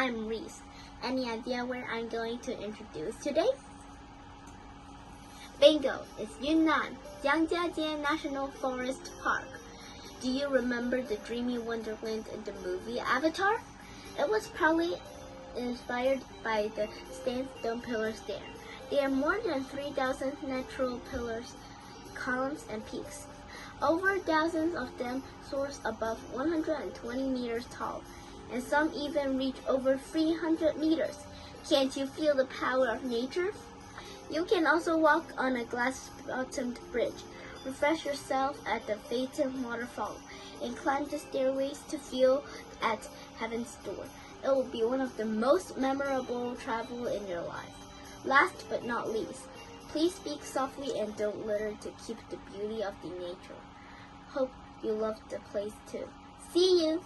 I'm Reese. Any idea where I'm going to introduce today? Bingo! It's Yunnan, Jiangjiajie National Forest Park. Do you remember the dreamy wonderland in the movie Avatar? It was probably inspired by the sandstone pillars there. There are more than 3,000 natural pillars, columns, and peaks. Over thousands of them soar above 120 meters tall, and some even reach over 300 meters. Can't you feel the power of nature? You can also walk on a glass-bottomed bridge, refresh yourself at the Phaeton waterfall, and climb the stairways to feel at heaven's door. It will be one of the most memorable travel in your life. Last but not least, please speak softly and don't litter to keep the beauty of the nature. Hope you love the place too. See you!